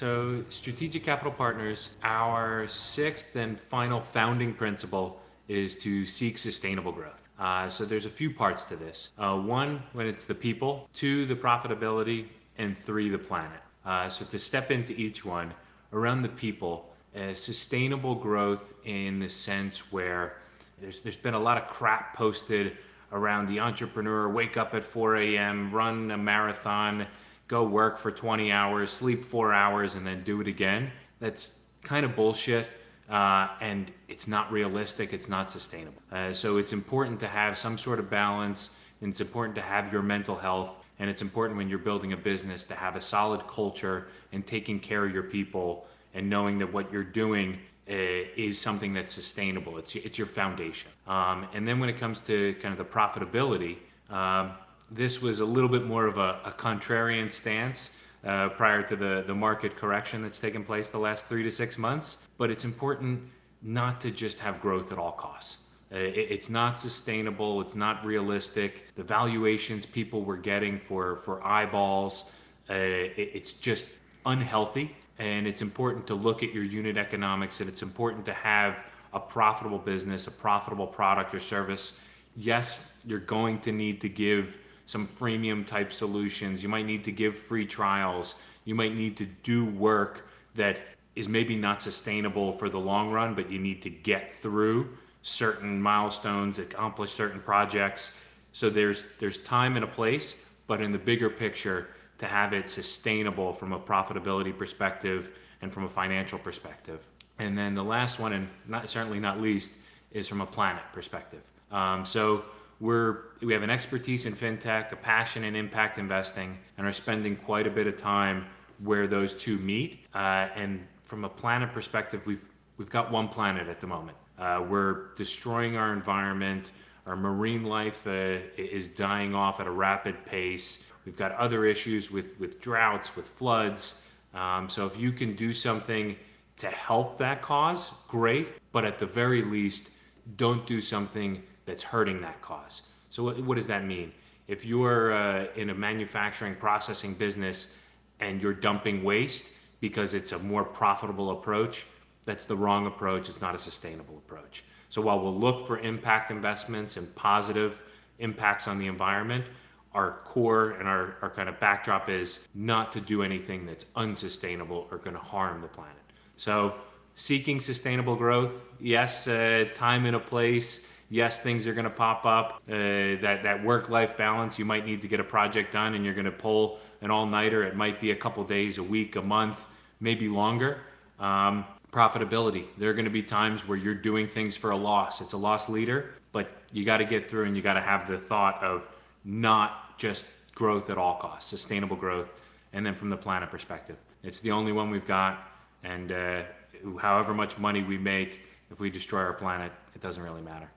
So strategic capital partners, our sixth and final founding principle is to seek sustainable growth. So there's a few parts to this. One, when it's the people, two, the profitability, and three, the planet. So to step into each one, around the people, sustainable growth in the sense where there's been a lot of crap posted around the entrepreneur, wake up at 4 a.m., run a marathon, go work for 20 hours, sleep 4 hours, and then do it again. That's kind of bullshit, and it's not realistic, it's not sustainable. So it's important to have some sort of balance, and it's important to have your mental health, and it's important when you're building a business to have a solid culture and taking care of your people and knowing that what you're doing is something that's sustainable. It's your foundation. And then when it comes to kind of the profitability, this was a little bit more of a contrarian stance prior to the market correction that's taken place the last 3 to 6 months. But it's important not to just have growth at all costs. It's not sustainable. It's not realistic. The valuations people were getting for eyeballs, it's just unhealthy. And it's important to look at your unit economics, and it's important to have a profitable business, a profitable product or service. Yes, you're going to need to give some freemium type solutions. You might need to give free trials. You might need to do work that is maybe not sustainable for the long run, but you need to get through certain milestones, accomplish certain projects. So there's time and a place, but in the bigger picture, to have it sustainable from a profitability perspective and from a financial perspective. And then the last one, and certainly not least, is from a planet perspective. So we have an expertise in fintech, a passion in impact investing, and are spending quite a bit of time where those two meet. And from a planet perspective, we've got one planet at the moment. We're destroying our environment. Our marine life is dying off at a rapid pace. We've got other issues with droughts, with floods. So if you can do something to help that cause, great. But at the very least, don't do something that's hurting that cause. So what does that mean? If you're in a manufacturing processing business and you're dumping waste because it's a more profitable approach, that's the wrong approach. It's not a sustainable approach. So while we'll look for impact investments and positive impacts on the environment, our core and our kind of backdrop is not to do anything that's unsustainable or going to harm the planet. So seeking sustainable growth, yes, time and a place. Yes, things are going to pop up. That work-life balance, you might need to get a project done and you're going to pull an all-nighter. It might be a couple days, a week, a month, maybe longer. Profitability. There are going to be times where you're doing things for a loss. It's a loss leader, but you got to get through and you got to have the thought of not just growth at all costs, sustainable growth. And then from the planet perspective, it's the only one we've got. And however much money we make, if we destroy our planet, it doesn't really matter.